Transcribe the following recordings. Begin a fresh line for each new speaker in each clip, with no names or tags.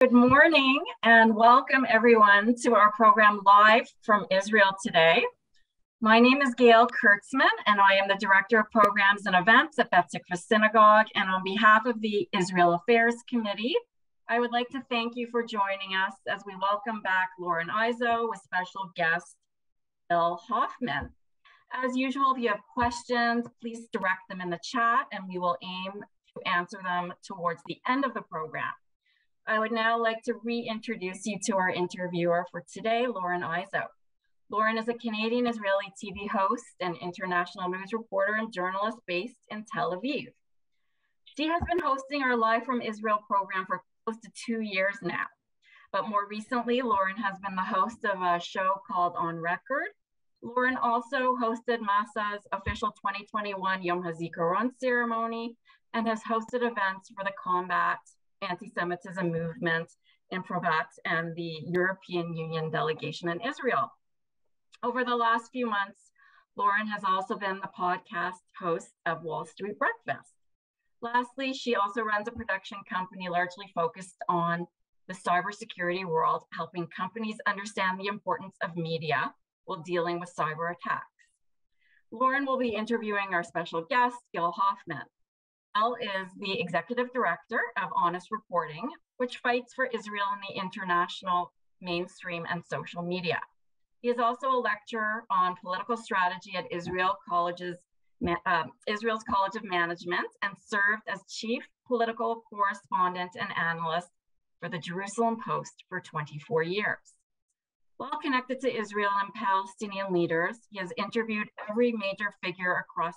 Good morning and welcome everyone to our program live from Israel today. My name is Gil Hoffman and I am the Director of Programs and Events at Beth Tikvah Synagogue, and on behalf of the Israel Affairs Committee, I would like to thank you for joining us as we welcome back Lauren Izso with special guest Gil Hoffman. As usual, if you have questions, please direct them in the chat and we will aim to answer them towards the end of the program. I would now like to reintroduce you to our interviewer for today, Lauren Izso. Lauren is a Canadian-Israeli TV host and international news reporter and journalist based in Tel Aviv. She has been hosting our Live from Israel program for close to 2 years now. But more recently, Lauren has been the host of a show called On Record. Lauren also hosted Masa's official 2021 Yom HaZikaron ceremony and has hosted events for the Combat Anti-Semitism movement in Provat and the European Union delegation in Israel. Over the last few months, Lauren has also been the podcast host of Wall Street Breakfast. Lastly, she also runs a production company largely focused on the cybersecurity world, helping companies understand the importance of media while dealing with cyber attacks. Lauren will be interviewing our special guest, Gil Hoffman. Gil is the executive director of Honest Reporting, which fights for Israel in the international mainstream and social media. He is also a lecturer on political strategy at Israel's College of Management and served as chief political correspondent and analyst for the Jerusalem Post for 24 years. While connected to Israel and Palestinian leaders, he has interviewed every major figure across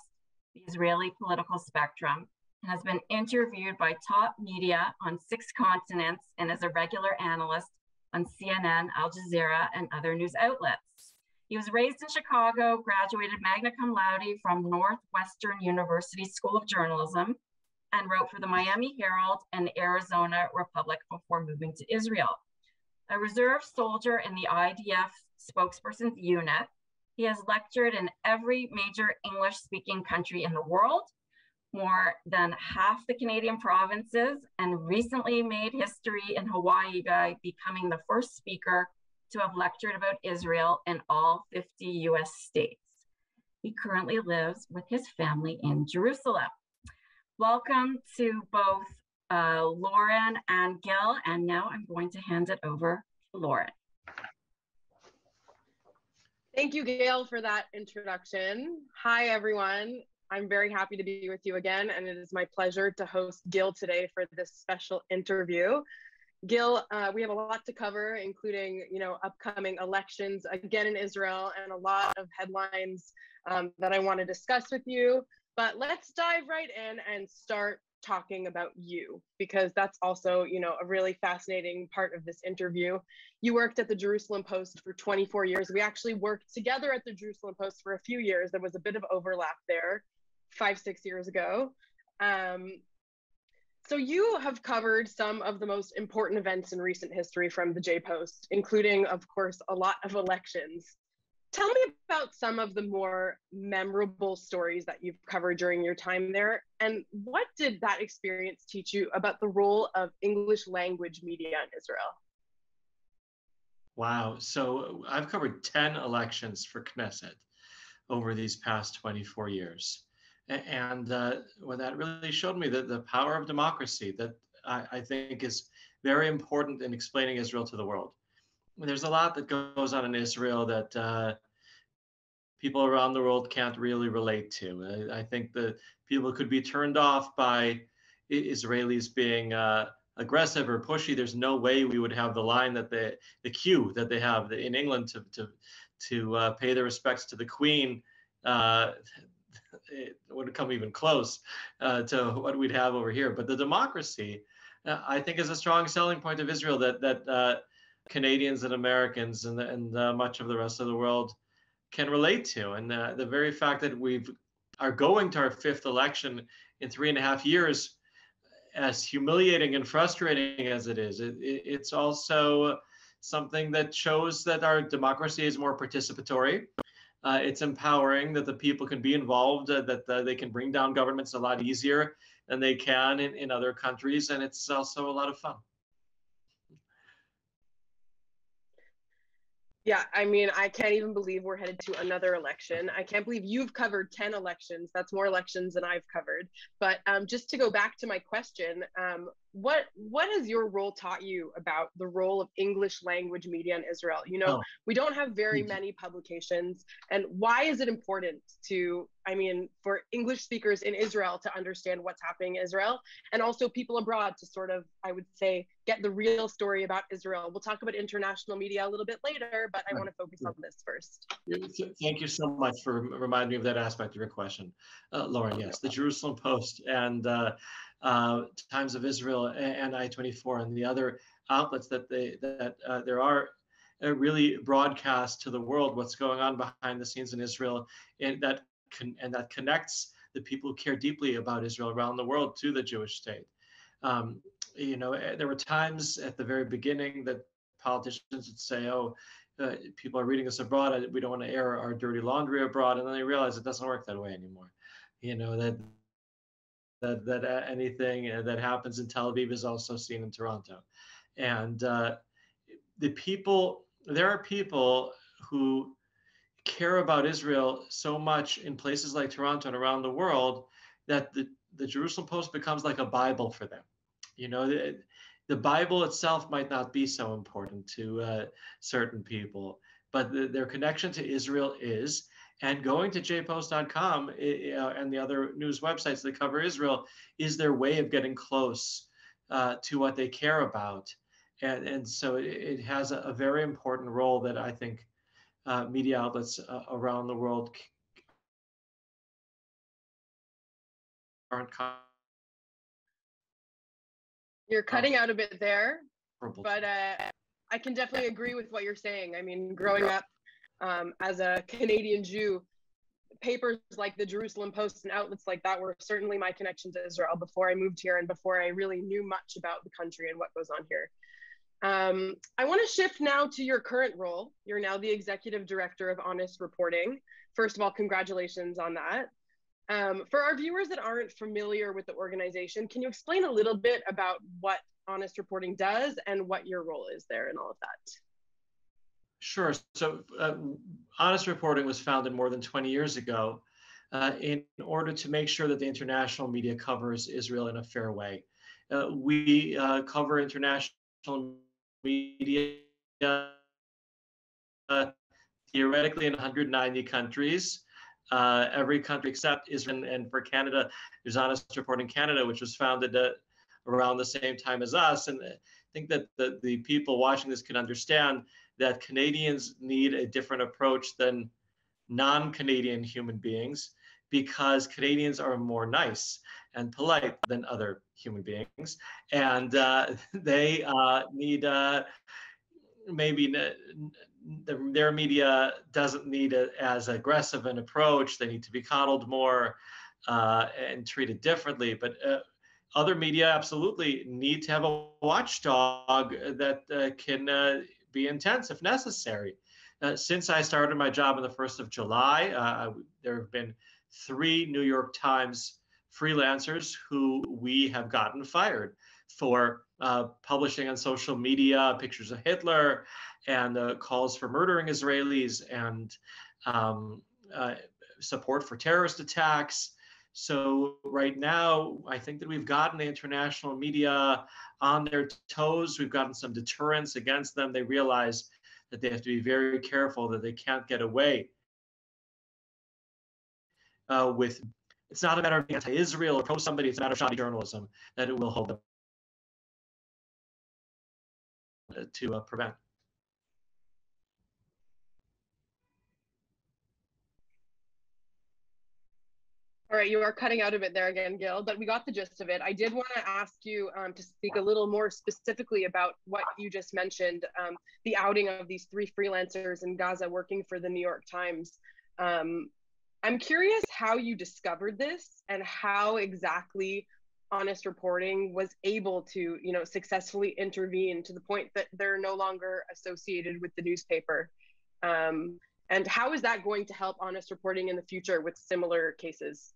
the Israeli political spectrum and has been interviewed by top media on 6 continents and is a regular analyst on CNN, Al Jazeera, and other news outlets. He was raised in Chicago, graduated magna cum laude from Northwestern University School of Journalism, and wrote for the Miami Herald and Arizona Republic before moving to Israel. A reserve soldier in the IDF spokesperson's unit, he has lectured in every major English-speaking country in the world, more than half the Canadian provinces, and recently made history in Hawaii by becoming the first speaker to have lectured about Israel in all 50 US states. He currently lives with his family in Jerusalem. Welcome to both Lauren and Gil, and now I'm going to hand it over to Lauren.
Thank you, Gail, for that introduction. Hi, everyone. I'm very happy to be with you again, and it is my pleasure to host Gil today for this special interview. Gil, we have a lot to cover, including, upcoming elections again in Israel and a lot of headlines that I want to discuss with you. But let's dive right in and start talking about you, because that's also, a really fascinating part of this interview. You worked at the Jerusalem Post for 24 years. We actually worked together at the Jerusalem Post for a few years. There was a bit of overlap there 5-6 years ago. So you have covered some of the most important events in recent history from the J Post, including, of course, a lot of elections. Tell me about some of the more memorable stories that you've covered during your time there, and what did that experience teach you about the role of English language media in Israel?
Wow, so I've covered 10 elections for Knesset over these past 24 years. And what that really showed me the power of democracy that I think is very important in explaining Israel to the world. There's a lot that goes on in Israel that people around the world can't really relate to. I think that people could be turned off by Israelis being aggressive or pushy. There's no way we would have the line that the queue that they have in England to pay their respects to the Queen. It wouldn't come even close to what we'd have over here. But the democracy, I think, is a strong selling point of Israel that Canadians and Americans and much of the rest of the world can relate to. And the very fact that we are going to our 5th election in 3.5 years, as humiliating and frustrating as it is, it's also something that shows that our democracy is more participatory. It's empowering, that the people can be involved, that they can bring down governments a lot easier than they can in other countries. And it's also a lot of fun.
Yeah, I mean, I can't even believe we're headed to another election. I can't believe you've covered 10 elections. That's more elections than I've covered. But just to go back to my question, what has your role taught you about the role of English language media in Israel? You know,
Oh,
we don't have very many publications. And why is it important to, I mean, for English speakers in Israel to understand what's happening in Israel, and also people abroad to sort of, I would say, get the real story about Israel? We'll talk about international media a little bit later, but I want to focus on this first.
Thank you so much for reminding me of that aspect of your question, Lauren. Yes, the Jerusalem Post and Times of Israel and I-24 and the other outlets that there are really broadcast to the world what's going on behind the scenes in Israel, and that connects the people who care deeply about Israel around the world to the Jewish state. You know, there were times at the very beginning that politicians would say, "Oh, people are reading us abroad. We don't want to air our dirty laundry abroad," and then they realize it doesn't work that way anymore. You know that anything that happens in Tel Aviv is also seen in Toronto, and there are people who care about Israel so much in places like Toronto and around the world that the Jerusalem Post becomes like a Bible for them. You know, the Bible itself might not be so important to certain people, but their connection to Israel is. And going to jpost.com and the other news websites that cover Israel is their way of getting close to what they care about. And so it has a very important role that I think media outlets around the world aren't.
You're cutting out a bit there, but I can definitely agree with what you're saying. I mean, growing up as a Canadian Jew, papers like the Jerusalem Post and outlets like that were certainly my connection to Israel before I moved here and before I really knew much about the country and what goes on here. I want to shift now to your current role. You're now the executive director of Honest Reporting. First of all, congratulations on that. For our viewers that aren't familiar with the organization, can you explain a little bit about what Honest Reporting does and what your role is there and all of that?
Sure. So Honest Reporting was founded more than 20 years ago in order to make sure that the international media covers Israel in a fair way. We cover international media theoretically in 190 countries. Every country except Israel, and for Canada, there's Honest Reporting Canada, which was founded around the same time as us. And I think that the people watching this can understand that Canadians need a different approach than non-Canadian human beings, because Canadians are more nice and polite than other human beings. And they need maybe their media doesn't need as aggressive an approach. They need to be coddled more and treated differently. But other media absolutely need to have a watchdog that can be intense if necessary. Since I started my job on the 1st of July, there have been 3 New York Times freelancers who we have gotten fired for publishing on social media pictures of Hitler and calls for murdering Israelis and support for terrorist attacks. So right now, I think that we've gotten the international media on their toes. We've gotten some deterrence against them. They realize that they have to be very careful, that they can't get away with. It's not a matter of being anti-Israel or pro-somebody. It's a matter of shoddy journalism that it will hold them to prevent.
All right, you are cutting out a bit there again, Gil, but we got the gist of it. I did want to ask you to speak a little more specifically about what you just mentioned, the outing of these 3 freelancers in Gaza working for the New York Times. I'm curious how you discovered this and how exactly Honest Reporting was able to, you know, successfully intervene to the point that they're no longer associated with the newspaper. And how is that going to help Honest Reporting in the future with similar cases?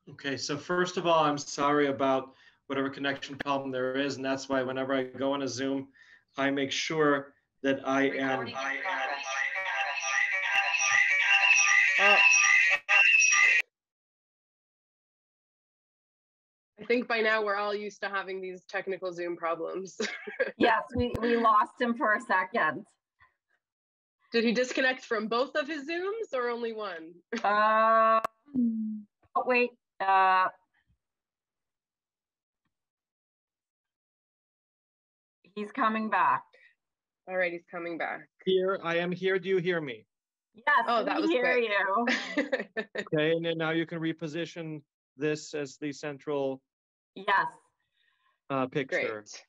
Okay, so first of all, I'm sorry about whatever connection problem there is, and that's why whenever I go on a Zoom, I make sure that I am.
I think by now we're all used to having these technical Zoom problems.
Yes, we lost him for a second.
Did he disconnect from both of his Zooms or only one?
Oh, wait. He's coming back.
All right, he's coming back.
Here, I am here. Do you hear me?
Yes,
oh, that
we
was
hear
quick.
you.
Okay, and then now you can reposition this as the central
Yes.
picture.
Great.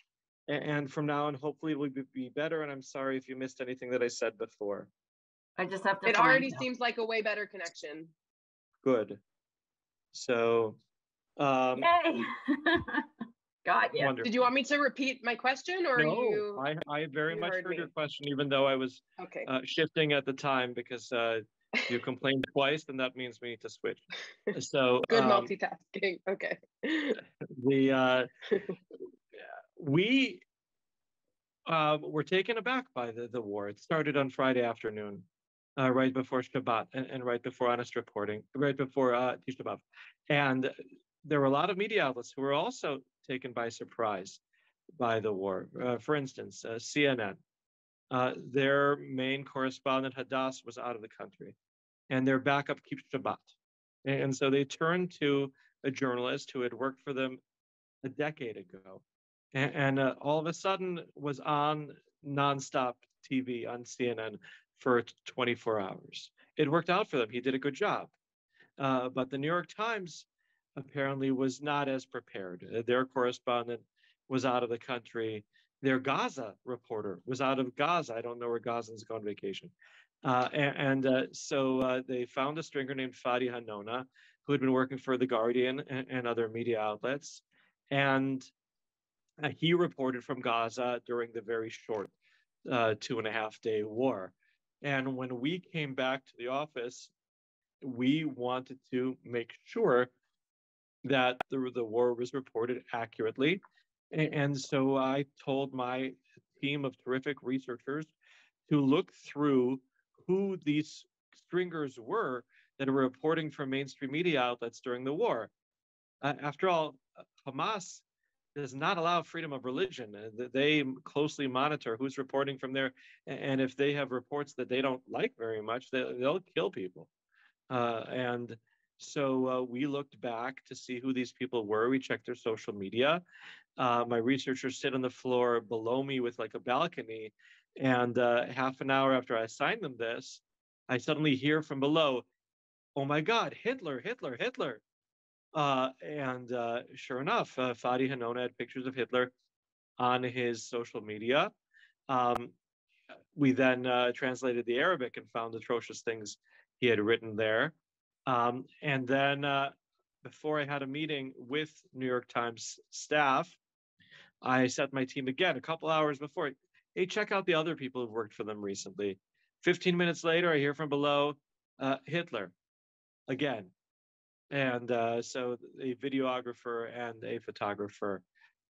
And from now on, hopefully it will be better. And I'm sorry if you missed anything that I said before.
I just have to
It
find
already
him.
seems like a way better connection.
Good. So,
Yay. Got you.
wonderful.
Did you want me to repeat my question or
No,
you?
I very much heard your question, even though I was
Okay.
shifting at the time because you complained twice, and that means we need to switch. So
Good multitasking. Okay.
We were taken aback by the war. It started on Friday afternoon, right before Shabbat, and right before honest reporting, right before Tisha B'Av. And there were a lot of media outlets who were also taken by surprise by the war. For instance, CNN, their main correspondent, Hadass, was out of the country, and their backup keeps Shabbat. And so they turned to a journalist who had worked for them a decade ago, and all of a sudden was on nonstop TV on CNN for 24 hours. It worked out for them. He did a good job. But the New York Times apparently was not as prepared. Their correspondent was out of the country. Their Gaza reporter was out of Gaza. I don't know where Gazans go on vacation. So they found a stringer named Fadi Hanona, who had been working for The Guardian and other media outlets. And he reported from Gaza during the very short 2.5-day war. And when we came back to the office, we wanted to make sure that the war was reported accurately. And so I told my team of terrific researchers to look through who these stringers were that were reporting from mainstream media outlets during the war. After all, Hamas does not allow freedom of religion. They closely monitor who's reporting from there. And if they have reports that they don't like very much, they'll kill people. And so we looked back to see who these people were. We checked their social media. My researchers sit on the floor below me with like a balcony. And half an hour after I assigned them this, I suddenly hear from below, "Oh my God, Hitler, Hitler, Hitler." And sure enough, Fadi Hanona had pictures of Hitler on his social media. We then translated the Arabic and found atrocious things he had written there. And then before I had a meeting with New York Times staff, I set my team again a couple hours before. Hey, check out the other people who've worked for them recently. 15 minutes later, I hear from below, Hitler again. And so a videographer and a photographer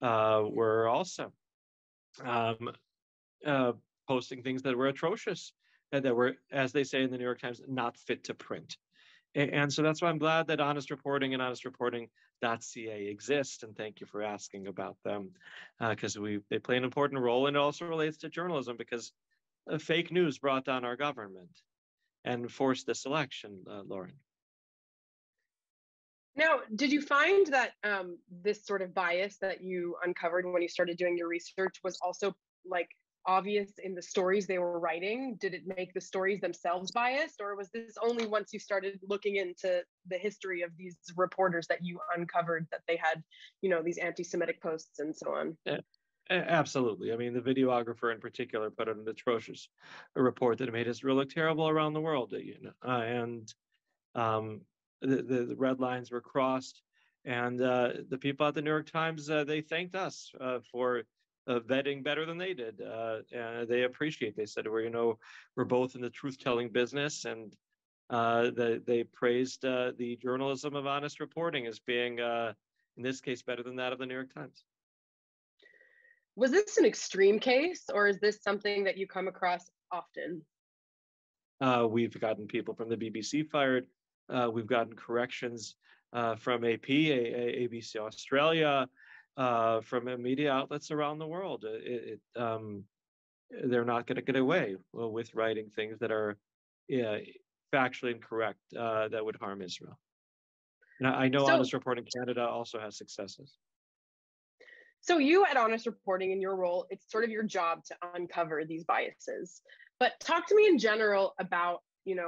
were also posting things that were atrocious and that were, as they say in the New York Times, not fit to print. And so that's why I'm glad that Honest Reporting and honestreporting.ca exist. And thank you for asking about them, because they play an important role, and it also relates to journalism because fake news brought down our government and forced this election, Lauren.
Now, did you find that this sort of bias that you uncovered when you started doing your research was also like obvious in the stories they were writing? Did it make the stories themselves biased, or was this only once you started looking into the history of these reporters that you uncovered that they had, these anti-Semitic posts and so on?
Yeah. Absolutely. I mean, the videographer in particular put out an atrocious report that made Israel look terrible around the world, and the red lines were crossed, and the people at the New York Times, they thanked us for vetting better than they did. And they appreciate. They said, we're both in the truth-telling business, and they praised the journalism of Honest Reporting as being, in this case, better than that of the New York Times.
Was this an extreme case, or is this something that you come across often?
We've gotten people from the BBC fired. We've gotten corrections from ABC Australia, from media outlets around the world. They're not going to get away with writing things that are factually incorrect that would harm Israel. And I know Honest Reporting Canada also has successes.
So you at Honest Reporting, in your role, it's sort of your job to uncover these biases. But talk to me in general about,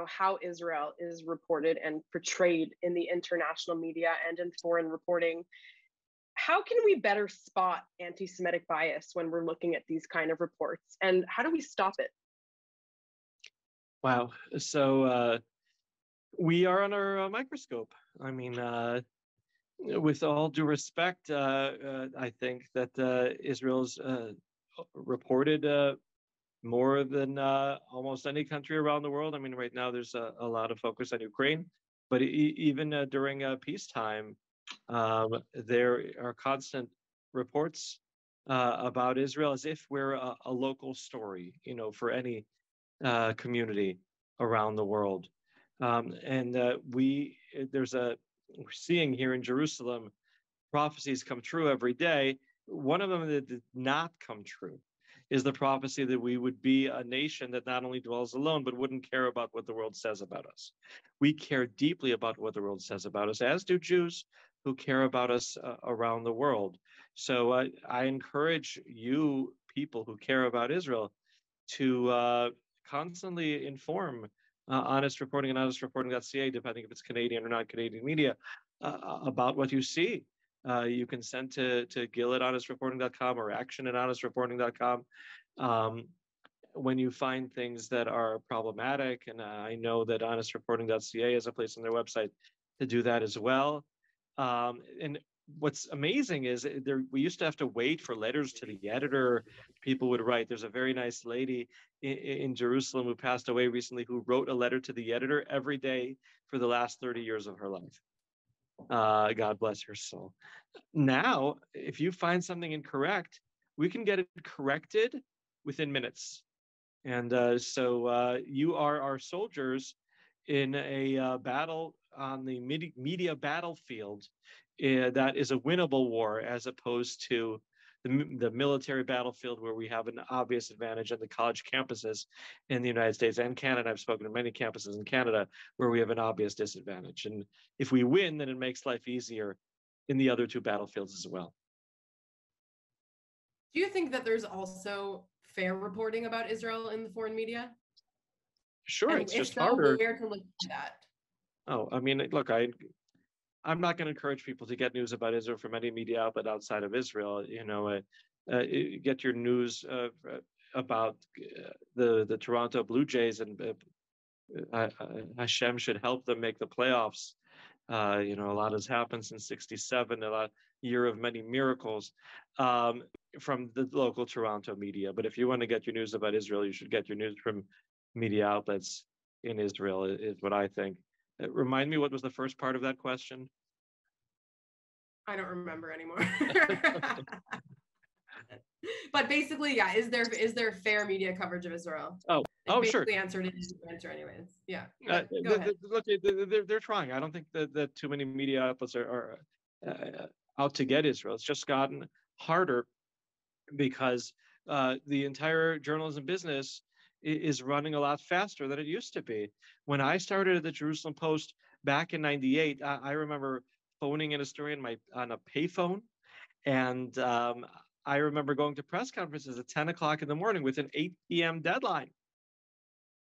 how Israel is reported and portrayed in the international media and in foreign reporting. How can we better spot anti-Semitic bias when we're looking at these kind of reports? And how do we stop it?
Wow. So we are under a microscope. I mean, with all due respect, I think that Israel's reported more than almost any country around the world. I mean, right now there's a lot of focus on Ukraine, but even during peacetime, there are constant reports about Israel as if we're a local story, for any community around the world. We're seeing here in Jerusalem, prophecies come true every day. One of them that did not come true is the prophecy that we would be a nation that not only dwells alone, but wouldn't care about what the world says about us. We care deeply about what the world says about us, as do Jews who care about us around the world. So I encourage you, people who care about Israel, to constantly inform Honest Reporting and honestreporting.ca, depending if it's Canadian or not Canadian media, about what you see. You can send to Gil at honestreporting.com or action at honestreporting.com when you find things that are problematic. And I know that honestreporting.ca is a place on their website to do that as well. And what's amazing is we used to have to wait for letters to the editor. People would write. There's a very nice lady in Jerusalem who passed away recently who wrote a letter to the editor every day for the last 30 years of her life. God bless her soul. Now, if you find something incorrect, we can get it corrected within minutes. And so you are our soldiers in a battle on the media battlefield that is a winnable war, as opposed to the military battlefield, where we have an obvious advantage on the college campuses in the United States and Canada. I've spoken to many campuses in Canada where we have an obvious disadvantage. And if we win, then it makes life easier in the other two battlefields as well.
Do you think that there's also fair reporting about Israel in the foreign media?
Sure,
and
it's just
so,
harder.
Where to look for that?
Oh, I mean, look, I'm not going to encourage people to get news about Israel from any media outlet outside of Israel. Get your news about the Toronto Blue Jays, and Hashem should help them make the playoffs. A lot has happened since '67, year of many miracles from the local Toronto media. But if you want to get your news about Israel, you should get your news from media outlets in Israel, is what I think. Remind me, what was the first part of that question?
I don't remember anymore. But basically, yeah, is there fair media coverage of Israel?
Sure.
Answered it, answer anyways. Yeah.
Go ahead. Look, they're trying. I don't think that too many media outlets are out to get Israel. It's just gotten harder because the entire journalism business is running a lot faster than it used to be. When I started at the Jerusalem Post back in '98, I remember phoning in a story on a payphone, and I remember going to press conferences at 10 o'clock in the morning with an 8 p.m. deadline.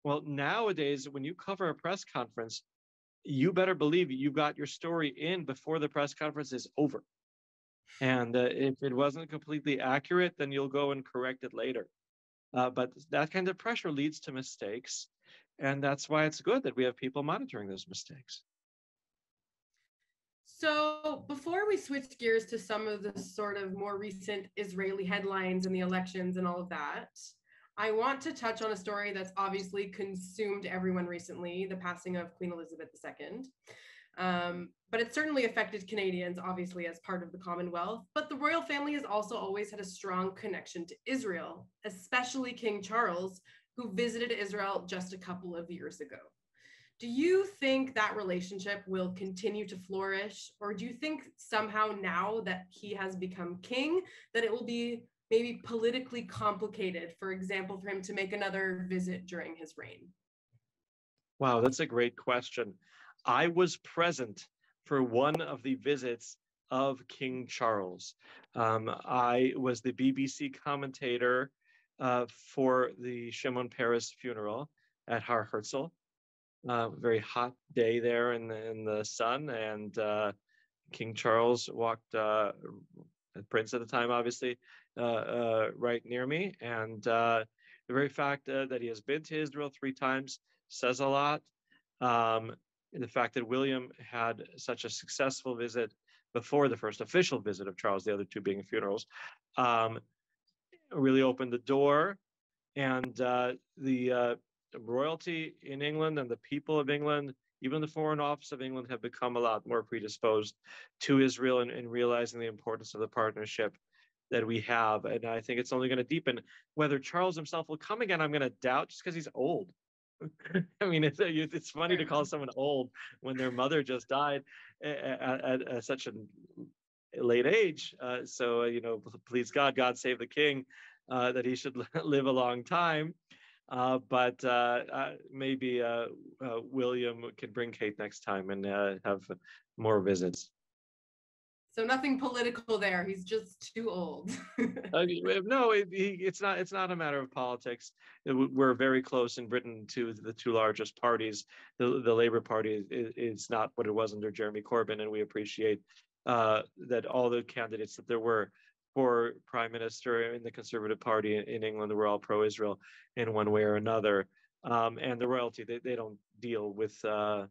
Well, nowadays, when you cover a press conference, you better believe you got your story in before the press conference is over. And if it wasn't completely accurate, then you'll go and correct it later. But that kind of pressure leads to mistakes. And that's why it's good that we have people monitoring those mistakes.
So before we switch gears to some of the sort of more recent Israeli headlines and the elections and all of that, I want to touch on a story that's obviously consumed everyone recently, the passing of Queen Elizabeth II. but it certainly affected Canadians, obviously, as part of the Commonwealth. But the royal family has also always had a strong connection to Israel, especially King Charles, who visited Israel just a couple of years ago. Do you think that relationship will continue to flourish? Or do you think somehow now that he has become king, that it will be maybe politically complicated, for example, for him to make another visit during his reign?
Wow, that's a great question. I was present for one of the visits of King Charles. I was the BBC commentator for the Shimon Peres funeral at Har Herzl. Very hot day there in the sun, and King Charles walked, Prince at the time, obviously, right near me. And the very fact that he has been to Israel 3 times says a lot. The fact that William had such a successful visit before the first official visit of Charles, the other 2 being funerals, really opened the door. And the royalty in England and the people of England, even the Foreign Office of England, have become a lot more predisposed to Israel and realizing the importance of the partnership that we have. And I think it's only going to deepen. Whether Charles himself will come again, I'm going to doubt, just because he's old. I mean, it's funny to call someone old when their mother just died at such a late age. So, please God save the king, that he should live a long time. But maybe William can bring Kate next time and have more visits.
So nothing political there. He's just too old.
No, it's not a matter of politics. We're very close in Britain to the 2 largest parties. The Labour Party is not what it was under Jeremy Corbyn, and we appreciate that all the candidates that there were for Prime Minister in the Conservative Party in England were all pro-Israel in one way or another. And the royalty, they don't deal with, they're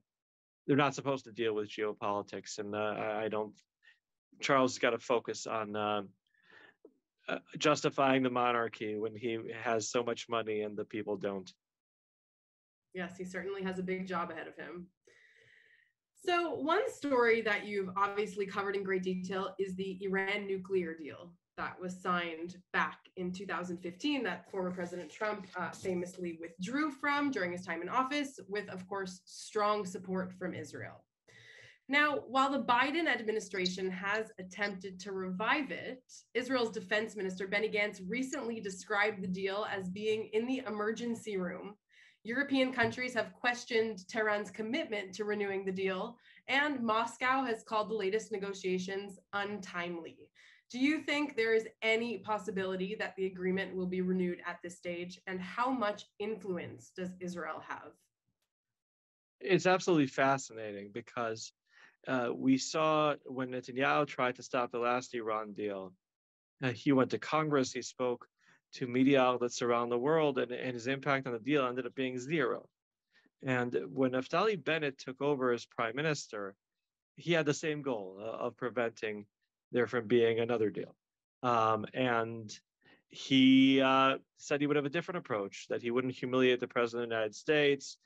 not supposed to deal with geopolitics. And I don't, Charles has got to focus on justifying the monarchy when he has so much money and the people don't.
Yes, he certainly has a big job ahead of him. So one story that you've obviously covered in great detail is the Iran nuclear deal that was signed back in 2015 that former President Trump famously withdrew from during his time in office, with, of course, strong support from Israel. Now, while the Biden administration has attempted to revive it, Israel's defense minister, Benny Gantz, recently described the deal as being in the emergency room. European countries have questioned Tehran's commitment to renewing the deal, and Moscow has called the latest negotiations untimely. Do you think there is any possibility that the agreement will be renewed at this stage, and how much influence does Israel have?
It's absolutely fascinating because we saw when Netanyahu tried to stop the last Iran deal, he went to Congress, he spoke to media outlets around the world, and his impact on the deal ended up being 0. And when Naftali Bennett took over as prime minister, he had the same goal of preventing there from being another deal. And he said he would have a different approach, that he wouldn't humiliate the president of the United States,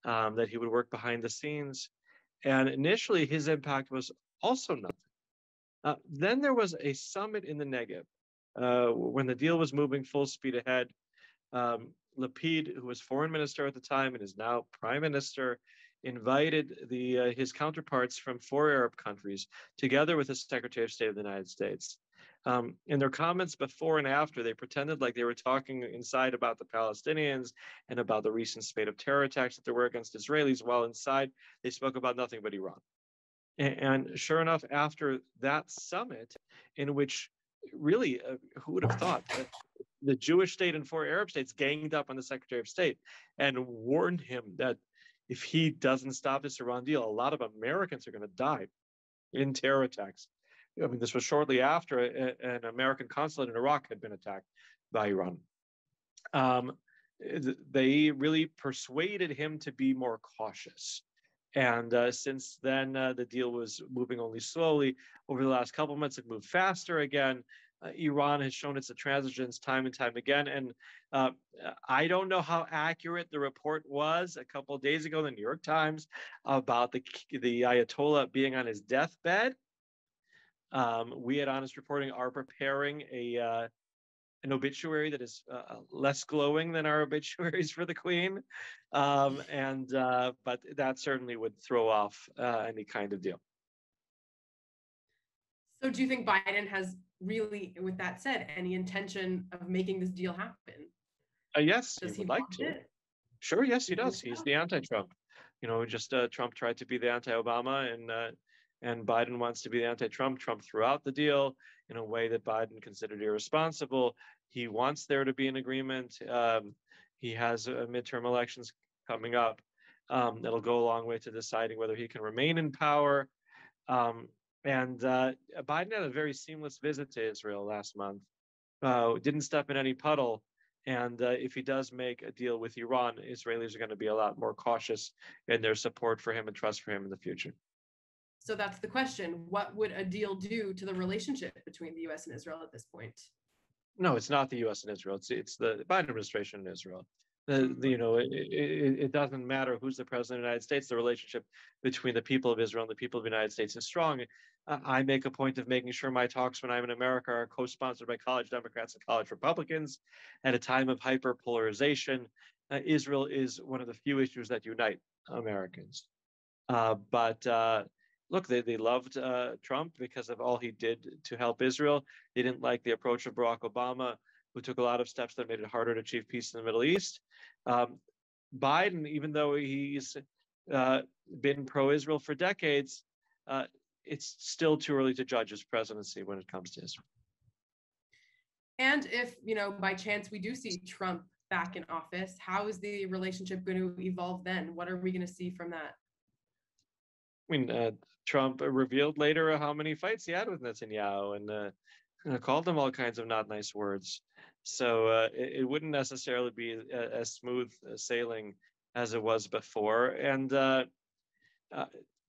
that he would work behind the scenes. And initially, his impact was also nothing. Then there was a summit in the Negev when the deal was moving full speed ahead. Lapid, who was foreign minister at the time and is now prime minister, invited his counterparts from 4 Arab countries, together with the Secretary of State of the United States. In their comments before and after, they pretended like they were talking inside about the Palestinians and about the recent spate of terror attacks that there were against Israelis, while inside they spoke about nothing but Iran. And sure enough, after that summit, in which really, who would have thought that the Jewish state and 4 Arab states ganged up on the Secretary of State and warned him that if he doesn't stop this Iran deal, a lot of Americans are going to die in terror attacks. I mean, this was shortly after an American consulate in Iraq had been attacked by Iran. They really persuaded him to be more cautious. And since then, the deal was moving only slowly. Over the last couple of months, it moved faster again. Iran has shown its intransigence time and time again. And I don't know how accurate the report was a couple of days ago in the New York Times about the Ayatollah being on his deathbed. We at Honest Reporting are preparing an obituary that is less glowing than our obituaries for the Queen, but that certainly would throw off any kind of deal.
So do you think Biden has really, with that said, any intention of making this deal happen?
Yes, he would like to.
It?
Sure, yes, he does. He's the anti-Trump. Just Trump tried to be the anti-Obama, and Biden wants to be the anti-Trump. Trump threw out the deal in a way that Biden considered irresponsible. He wants there to be an agreement. He has midterm elections coming up. That'll go a long way to deciding whether he can remain in power. And Biden had a very seamless visit to Israel last month. Didn't step in any puddle. And if he does make a deal with Iran, Israelis are going to be a lot more cautious in their support for him and trust for him in the future.
So that's the question. What would a deal do to the relationship between the U.S. and Israel at this point?
No, it's not the U.S. and Israel. It's the Biden administration and Israel. It doesn't matter who's the president of the United States. The relationship between the people of Israel and the people of the United States is strong. I make a point of making sure my talks when I'm in America are co-sponsored by college Democrats and college Republicans. At a time of hyperpolarization, Israel is one of the few issues that unite Americans. Look, they loved Trump because of all he did to help Israel. They didn't like the approach of Barack Obama, who took a lot of steps that made it harder to achieve peace in the Middle East. Biden, even though he's been pro-Israel for decades, it's still too early to judge his presidency when it comes to Israel.
And if, by chance we do see Trump back in office, how is the relationship going to evolve then? What are we going to see from that?
I mean, Trump revealed later how many fights he had with Netanyahu and called him all kinds of not nice words. So it wouldn't necessarily be as smooth sailing as it was before. And there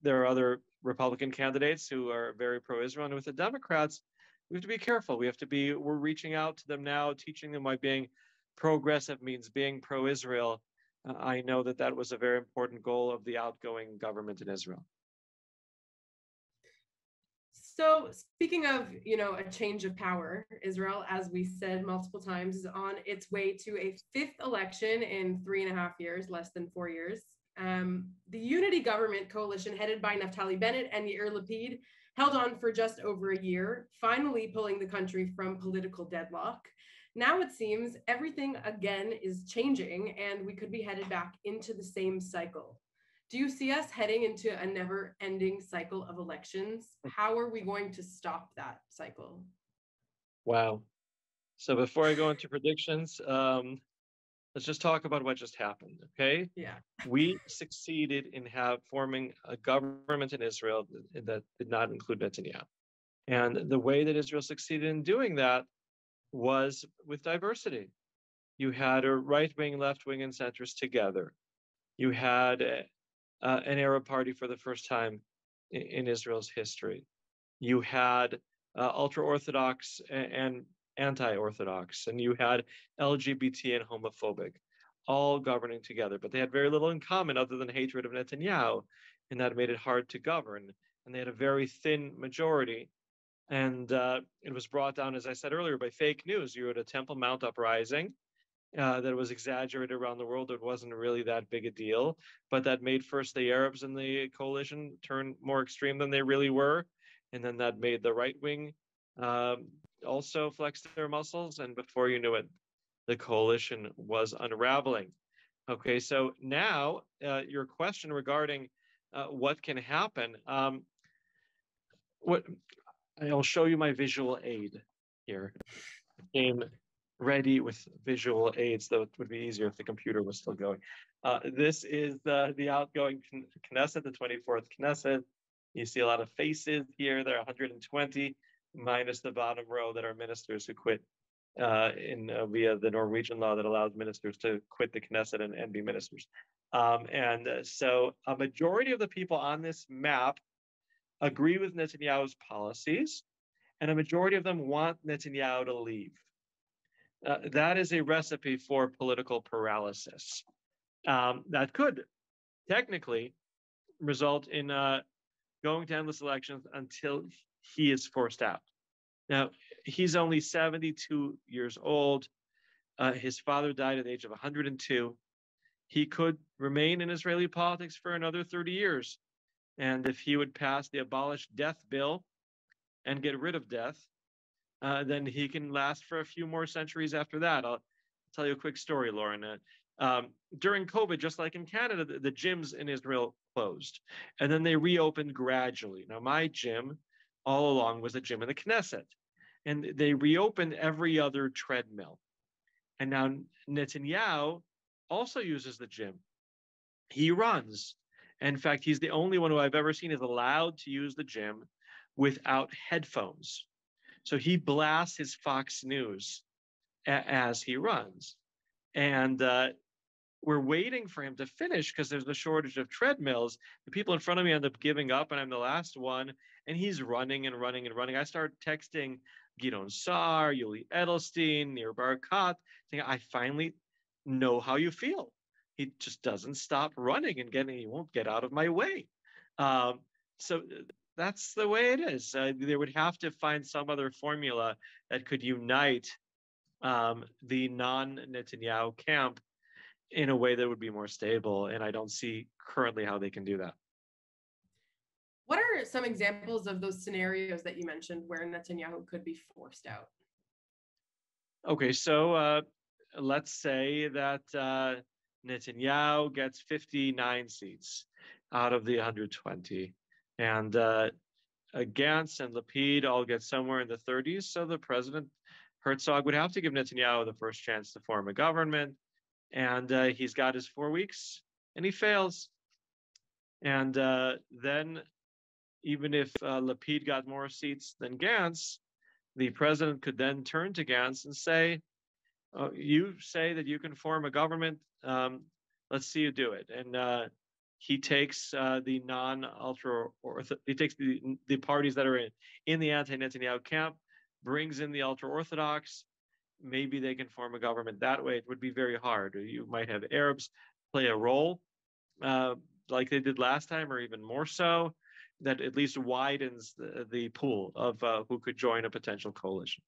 are other Republican candidates who are very pro-Israel. And with the Democrats, we have to be careful. We're reaching out to them now, teaching them why being progressive means being pro-Israel. I know that was a very important goal of the outgoing government in Israel.
So speaking of, a change of power, Israel, as we said multiple times, is on its way to a fifth election in 3.5 years, less than 4 years. The unity government coalition headed by Naftali Bennett and Yair Lapid held on for just over a year, finally pulling the country from political deadlock. Now it seems everything again is changing and we could be headed back into the same cycle. Do you see us heading into a never-ending cycle of elections? How are we going to stop that cycle?
Wow. So before I go into predictions, let's just talk about what just happened, okay?
Yeah.
We succeeded in forming a government in Israel that did not include Netanyahu. And the way that Israel succeeded in doing that was with diversity. You had a right-wing, left-wing, and centrist together. You had an Arab party for the first time in Israel's history. You had ultra-Orthodox and anti-Orthodox, and you had LGBT and homophobic, all governing together. But they had very little in common other than hatred of Netanyahu, and that made it hard to govern. And they had a very thin majority. And it was brought down, as I said earlier, by fake news. You had a Temple Mount uprising that was exaggerated around the world. It wasn't really that big a deal, but that made first the Arabs in the coalition turn more extreme than they really were. And then that made the right wing also flex their muscles. And before you knew it, the coalition was unraveling. Okay, so now your question regarding what can happen. I'll show you my visual aid here. I came ready with visual aids, though it would be easier if the computer was still going. This is the outgoing Knesset, the 24th Knesset. You see a lot of faces here. There are 120, minus the bottom row that are ministers who quit via the Norwegian law that allows ministers to quit the Knesset and be ministers. So a majority of the people on this map agree with Netanyahu's policies, and a majority of them want Netanyahu to leave. That is a recipe for political paralysis. That could technically result in going to endless elections until he is forced out. Now, he's only 72 years old. His father died at the age of 102. He could remain in Israeli politics for another 30 years. And if he would pass the abolish death bill and get rid of death, then he can last for a few more centuries after that. I'll tell you a quick story, Lauren. During COVID, just like in Canada, the gyms in Israel closed, and then they reopened gradually. Now, my gym all along was a gym in the Knesset, and they reopened every other treadmill. And now Netanyahu also uses the gym. He runs. In fact, he's the only one who I've ever seen is allowed to use the gym without headphones. So he blasts his Fox News as he runs. And we're waiting for him to finish because there's a shortage of treadmills. The people in front of me end up giving up, and I'm the last one. And he's running and running and running. I start texting Gidon Saar, Yuli Edelstein, Nir Barakat, saying, I finally know how you feel. He just doesn't stop running and he won't get out of my way. So that's the way it is. They would have to find some other formula that could unite the non-Netanyahu camp in a way that would be more stable. And I don't see currently how they can do that.
What are some examples of those scenarios that you mentioned where Netanyahu could be forced out?
Okay, so let's say that Netanyahu gets 59 seats out of the 120. And Gantz and Lapid all get somewhere in the 30s. So the president, Herzog, would have to give Netanyahu the first chance to form a government. And he's got his 4 weeks and he fails. And then even if Lapid got more seats than Gantz, the president could then turn to Gantz and say, you say that you can form a government. Let's see you do it. And he takes the non-ultra, he takes the parties that are in the anti-Netanyahu camp, brings in the ultra-Orthodox. Maybe they can form a government that way. It would be very hard. You might have Arabs play a role like they did last time, or even more so, that at least widens the pool of who could join a potential coalition.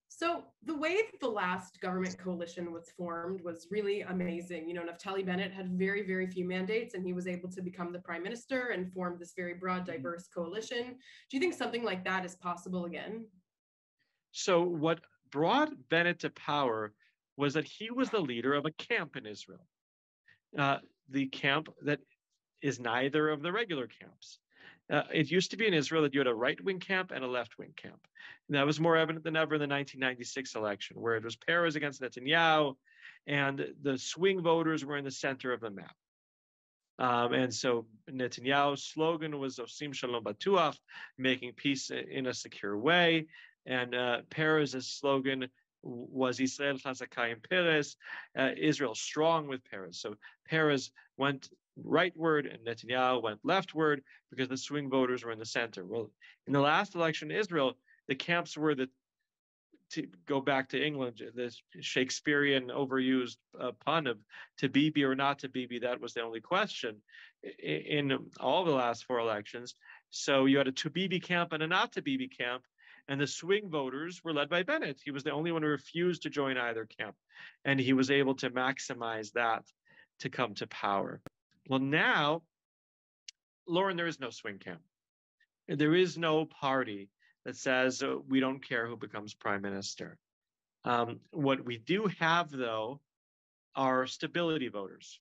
So the way that the last government coalition was formed was really amazing. You know, Naftali Bennett had very, very few mandates, and he was able to become the prime minister and form this very broad, diverse coalition. Do you think something like that is possible again?
So what brought Bennett to power was that he was the leader of a camp in Israel, the camp that is neither of the regular camps. It used to be in Israel that you had a right-wing camp and a left-wing camp. And that was more evident than ever in the 1996 election, where it was Peres against Netanyahu, and the swing voters were in the center of the map. And so Netanyahu's slogan was Osim Shalom Batuach, making peace in a secure way. And Peres' slogan was Israel Chazaka Peres, Israel strong with Peres. So Peres went rightward and Netanyahu went leftward because the swing voters were in the center. Well, in the last election in Israel, the camps were to go back to England, this Shakespearean overused pun of to Bibi or not to Bibi, that was the only question in all the last 4 elections. So you had a to Bibi camp and a not to Bibi camp, and the swing voters were led by Bennett. He was the only one who refused to join either camp, and he was able to maximize that to come to power. Well, now, Lauren, there is no swing camp. There is no party that says we don't care who becomes prime minister. What we do have, though, are stability voters.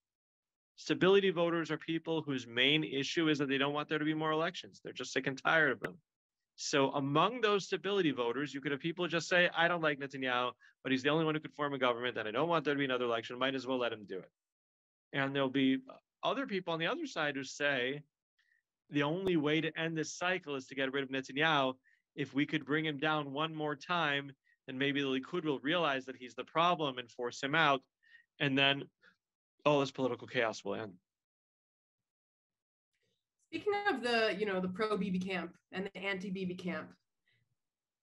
Stability voters are people whose main issue is that they don't want there to be more elections. They're just sick and tired of them. So among those stability voters, you could have people just say, I don't like Netanyahu, but he's the only one who could form a government, and I don't want there to be another election. Might as well let him do it. And there'll be other people on the other side who say, the only way to end this cycle is to get rid of Netanyahu. If we could bring him down one more time, then maybe the Likud will realize that he's the problem and force him out. And then all this political chaos will end.
Speaking of the pro-Bibi camp and the anti-Bibi camp,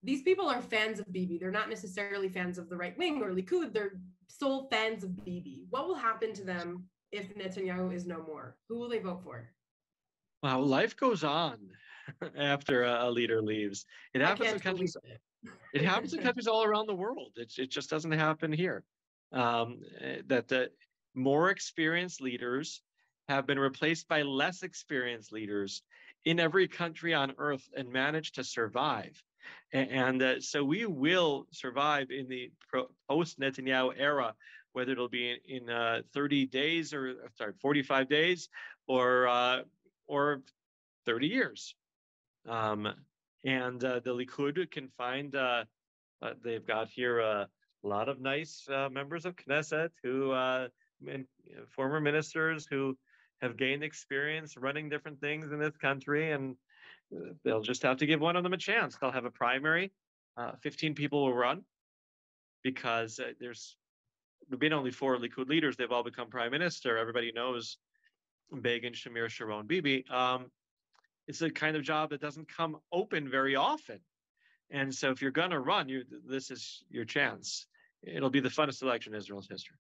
these people are fans of Bibi. They're not necessarily fans of the right wing or Likud. They're sole fans of Bibi. What will happen to them if Netanyahu is no more? Who will they vote for?
Well, life goes on after a leader leaves. It happens in countries. It happens in countries all around the world. It just doesn't happen here. That the more experienced leaders have been replaced by less experienced leaders in every country on earth and managed to survive. And so we will survive in the post-Netanyahu era, whether it'll be in 30 days or 45 days or 30 years. And the Likud can find, they've got here a lot of nice members of Knesset who, former ministers who have gained experience running different things in this country, and they'll just have to give one of them a chance. They'll have a primary. 15 people will run because there's been only 4 Likud leaders. They've all become prime minister. Everybody knows Begin, Shamir, Sharon, Bibi. It's a kind of job that doesn't come open very often. And so if you're going to run, this is your chance. It'll be the funnest election in Israel's history.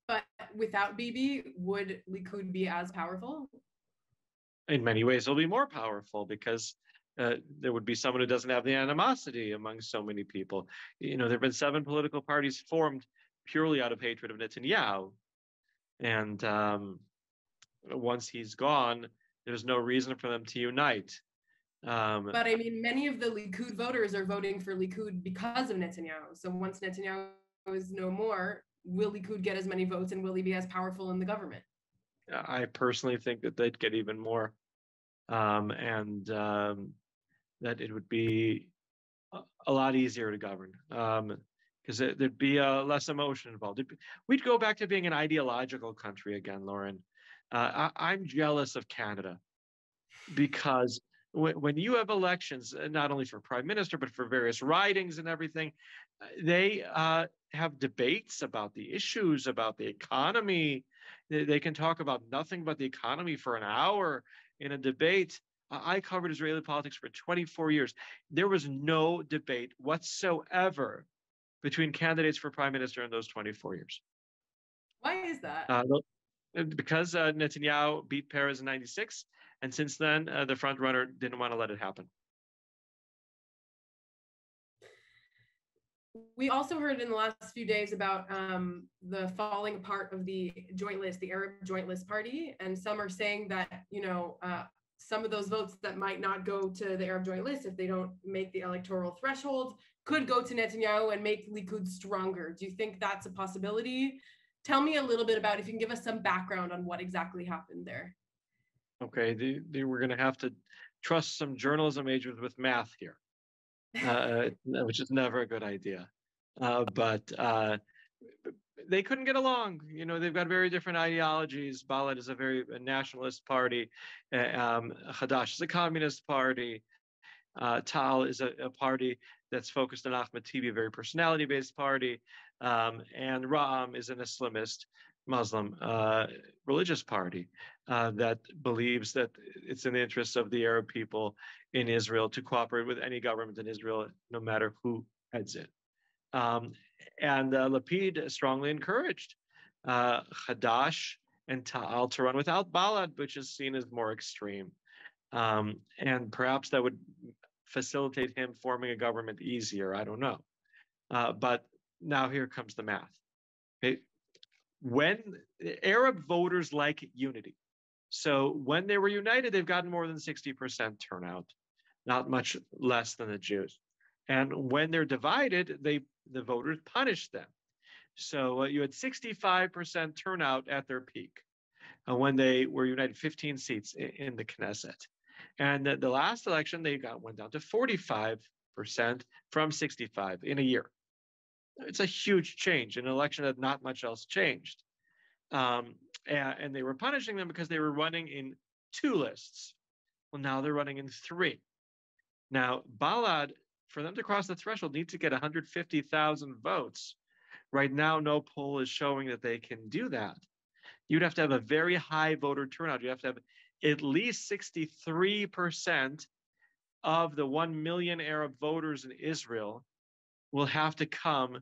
But without Bibi, would Likud be as powerful?
In many ways, it'll be more powerful because there would be someone who doesn't have the animosity among so many people. There have been 7 political parties formed purely out of hatred of Netanyahu. And once he's gone, there's no reason for them to unite.
But I mean, many of the Likud voters are voting for Likud because of Netanyahu. So once Netanyahu is no more, will Likud get as many votes and will he be as powerful in the government?
I personally think that they'd get even more, and that it would be a lot easier to govern because there'd be less emotion involved. We'd go back to being an ideological country again, Lauren. I'm jealous of Canada because when you have elections, not only for prime minister, but for various ridings and everything, they have debates about the issues, about the economy. They can talk about nothing but the economy for an hour in a debate. I covered Israeli politics for 24 years. There was no debate whatsoever between candidates for prime minister in those 24 years.
Why is that?
Because Netanyahu beat Peres in 96. And since then, the front runner didn't want to let it happen.
We also heard in the last few days about the falling apart of the joint list, the Arab joint list party. And some are saying that, some of those votes that might not go to the Arab joint list if they don't make the electoral threshold could go to Netanyahu and make Likud stronger. Do you think that's a possibility? Tell me a little bit about, if you can give us some background on what exactly happened there.
Okay, we're going to have to trust some journalism majors with math here, which is never a good idea. But they couldn't get along. They've got very different ideologies. Balad is a very nationalist party. Hadash is a communist party. Tal is a party that's focused on Ahmed Tibi, a very personality-based party. And Ra'am is an Islamist Muslim religious party that believes that it's in the interests of the Arab people in Israel to cooperate with any government in Israel, no matter who heads it. And Lapid strongly encouraged Hadash and Ta'al to run without Balad, which is seen as more extreme. And perhaps that would facilitate him forming a government easier. I don't know. But now here comes the math. Okay. When Arab voters like unity. So when they were united, they've gotten more than 60% turnout, not much less than the Jews. And when they're divided, the voters punish them. So you had 65% turnout at their peak when they were united, 15 seats in the Knesset. And the last election, they went down to 45% from 65 in a year. It's a huge change, an election that not much else changed. And they were punishing them because they were running in 2 lists. Well, now they're running in 3. Now, Balad, for them to cross the threshold, need to get 150,000 votes. Right now, no poll is showing that they can do that. You'd have to have a very high voter turnout. You have to have at least 63% of the 1 million Arab voters in Israel will have to come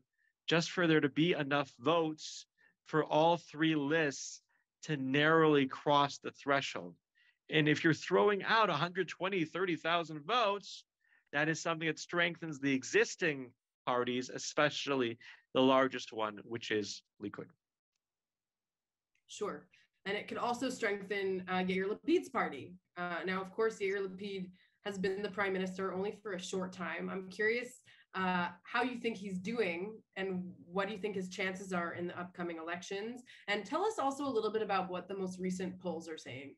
just for there to be enough votes for all three lists to narrowly cross the threshold. And if you're throwing out 120, 30,000 votes, that is something that strengthens the existing parties, especially the largest one, which is Likud.
Sure. And it could also strengthen Yair Lapid's party. Now, of course, Yair Lapid has been the prime minister only for a short time. I'm curious how you think he's doing and what do you think his chances are in the upcoming elections? And tell us also a little bit about what the most recent polls are saying.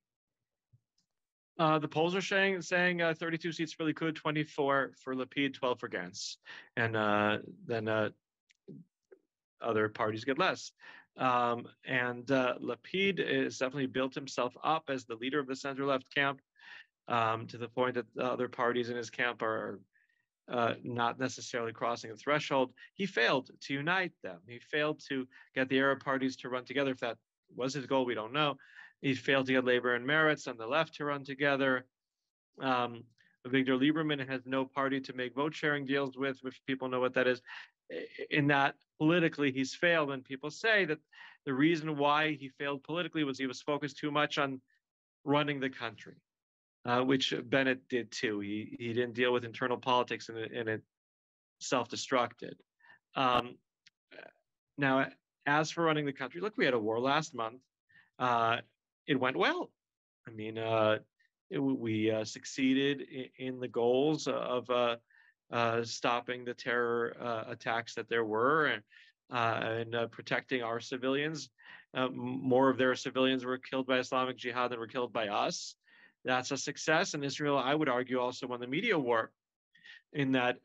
The polls are saying 32 seats for Likud, 24 for Lapid, 12 for Gantz. And then other parties get less. Lapid has definitely built himself up as the leader of the center-left camp, to the point that the other parties in his camp are not necessarily crossing the threshold. He failed to unite them. He failed to get the Arab parties to run together. If that was his goal, we don't know. He failed to get Labor and Meretz on the left to run together. Victor Lieberman has no party to make vote sharing deals with, which people know what that is. In that politically he's failed, and people say that the reason why he failed politically was he was focused too much on running the country, which Bennett did too. He didn't deal with internal politics, and it self-destructed. Now, as for running the country, look, we had a war last month. It went well. I mean, we succeeded in the goals of stopping the terror attacks that there were, and protecting our civilians. More of their civilians were killed by Islamic Jihad than were killed by us. That's a success. And Israel, I would argue, also won the media war, in that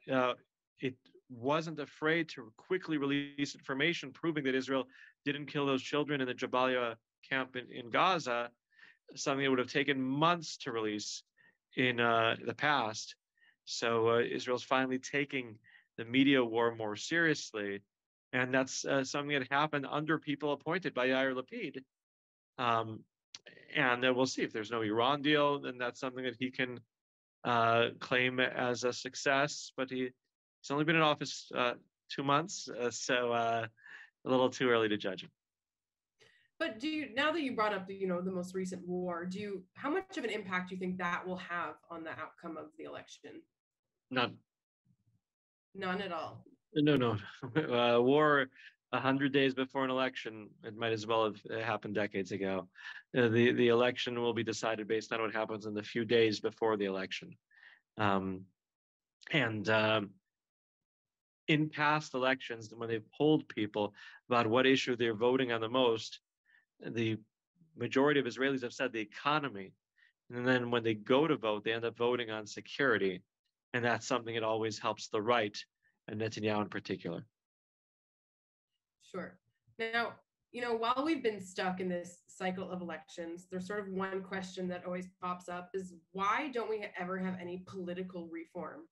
it wasn't afraid to quickly release information proving that Israel didn't kill those children in the Jabalia camp in Gaza, something that would have taken months to release in the past. So Israel's finally taking the media war more seriously. And that's something that happened under people appointed by Yair Lapid. And we'll see if there's no Iran deal, then that's something that he can claim as a success. But he's only been in office 2 months, so a little too early to judge him.
But now that you brought up the most recent war, how much of an impact do you think that will have on the outcome of the election?
None.
None at all.
No. War 100 days before an election, it might as well have happened decades ago. The election will be decided based on what happens in the few days before the election. In past elections, when they've polled people about what issue they're voting on the most, the majority of Israelis have said the economy. And then when they go to vote, they end up voting on security. And that's something that always helps the right, and Netanyahu in particular.
Sure. Now, while we've been stuck in this cycle of elections, there's sort of one question that always pops up is, why don't we ever have any political reform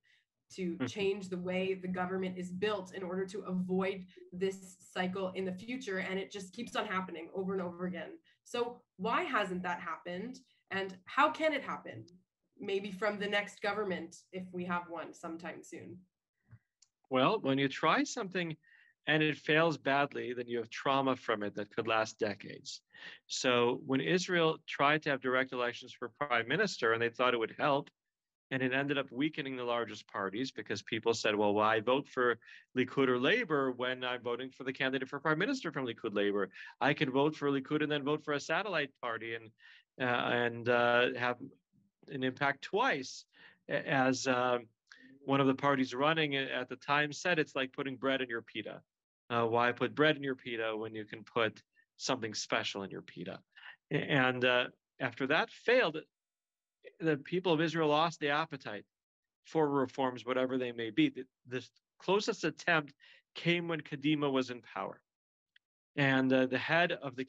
to change the way the government is built in order to avoid this cycle in the future? And it just keeps on happening over and over again. So why hasn't that happened? And how can it happen? Maybe from the next government, if we have one sometime soon.
Well, when you try something and it fails badly, then you have trauma from it that could last decades. So when Israel tried to have direct elections for prime minister, and they thought it would help, and it ended up weakening the largest parties, because people said, well, why vote for Likud or Labor when I'm voting for the candidate for prime minister from Likud Labor? I could vote for Likud and then vote for a satellite party and have an impact twice. As one of the parties running at the time said, it's like putting bread in your pita. Why put bread in your pita when you can put something special in your pita? And after that failed, the people of Israel lost the appetite for reforms, whatever they may be. The closest attempt came when Kadima was in power. And the head of the...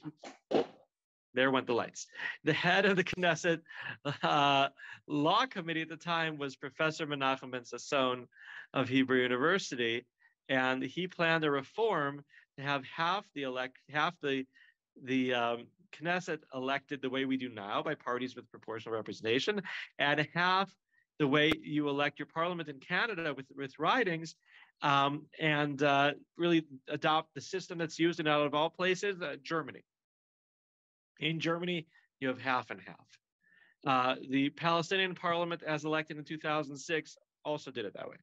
There went the lights. The head of the Knesset law committee at the time was Professor Menachem Ben Sasson of Hebrew University, and he planned a reform to have half the the Knesset elected the way we do now by parties with proportional representation, and half the way you elect your parliament in Canada with ridings, and really adopt the system that's used in out of all places, Germany. In Germany, you have half and half. The Palestinian parliament, as elected in 2006, also did it that way.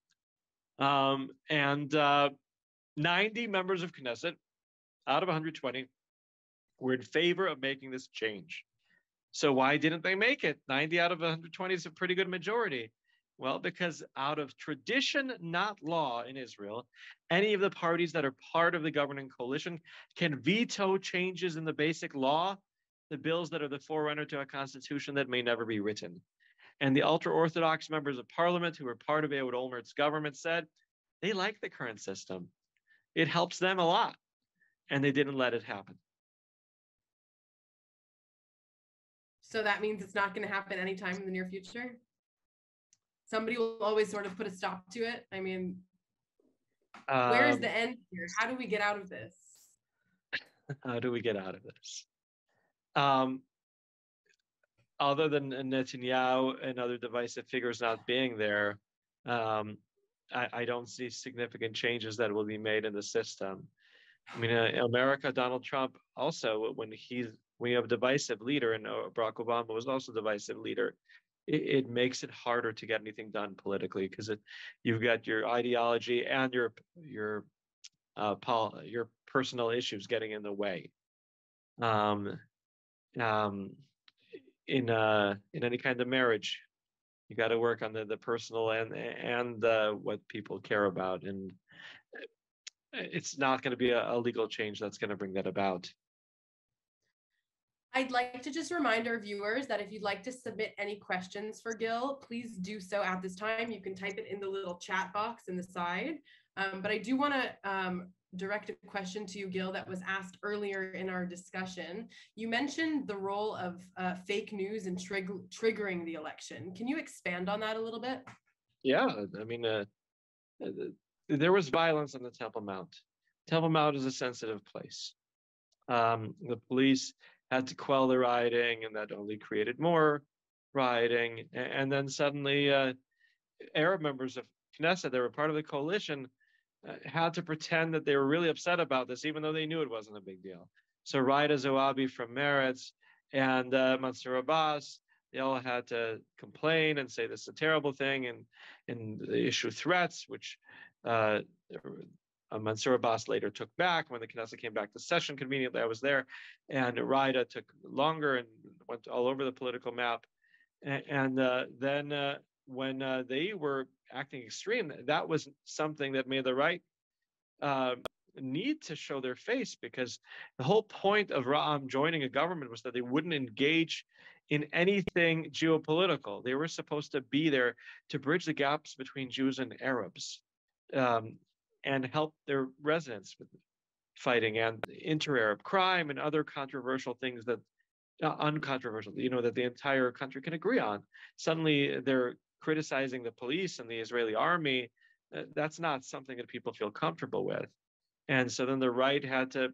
And 90 members of Knesset out of 120 were in favor of making this change. So why didn't they make it? 90 out of 120 is a pretty good majority. Well, because out of tradition, not law in Israel, any of the parties that are part of the governing coalition can veto changes in the basic law, the bills that are the forerunner to a constitution that may never be written. And the ultra-Orthodox members of parliament who were part of Ehud Olmert's government said they like the current system. It helps them a lot. And they didn't let it happen.
So that means it's not going to happen anytime in the near future? Somebody will always sort of put a stop to it? I mean, where's the end here? How do we get out of this?
How do we get out of this? Other than Netanyahu and other divisive figures not being there, I don't see significant changes that will be made in the system. I mean, in America, Donald Trump also, when you have a divisive leader, and Barack Obama was also a divisive leader, it makes it harder to get anything done politically because you've got your ideology and your personal issues getting in the way. In any kind of marriage, you got to work on the personal and what people care about, and it's not going to be a legal change that's going to bring that about.
I'd like to just remind our viewers that if you'd like to submit any questions for Gil, please do so at this time. You can type it in the little chat box in the side. But I do want to direct a question to you, Gil, that was asked earlier in our discussion. You mentioned the role of fake news in triggering the election. Can you expand on that a little bit?
Yeah, I mean, there was violence on the Temple Mount. Temple Mount is a sensitive place. The police had to quell the rioting, and that only created more rioting. And then suddenly, Arab members of Knesset, they were part of the coalition, had to pretend that they were really upset about this, even though they knew it wasn't a big deal. So Raida Zoabi from Meretz and Mansour Abbas, they all had to complain and say this is a terrible thing, and issue threats, which Mansour Abbas later took back when the Knesset came back to session. Conveniently, I was there, and Raida took longer and went all over the political map. And then when they were acting extreme, that was something that made the right need to show their face, because the whole point of Ra'am joining a government was that they wouldn't engage in anything geopolitical. They were supposed to be there to bridge the gaps between Jews and Arabs, and help their residents with fighting and inter-Arab crime and other controversial things that uncontroversial, that the entire country can agree on. Suddenly they're criticizing the police and the Israeli army. That's not something that people feel comfortable with. And so then the right had to,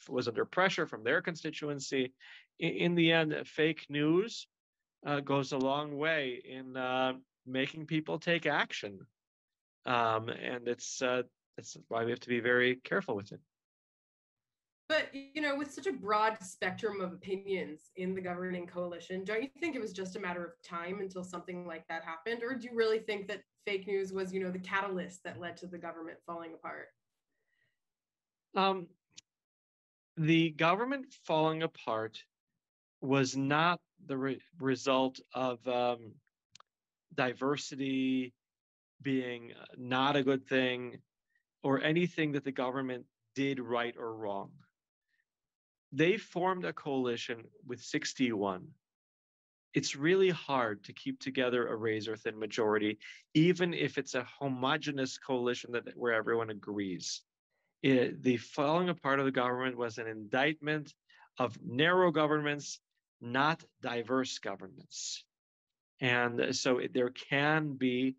was under pressure from their constituency. In the end, fake news goes a long way in making people take action. And that's why we have to be very careful with it.
But, with such a broad spectrum of opinions in the governing coalition, don't you think it was just a matter of time until something like that happened? Or do you really think that fake news was, the catalyst that led to the government falling apart?
The government falling apart was not the result of diversity being not a good thing or anything that the government did right or wrong. They formed a coalition with 61. It's really hard to keep together a razor-thin majority, even if it's a homogenous coalition where everyone agrees. The falling apart of the government was an indictment of narrow governments, not diverse governments. And so there can be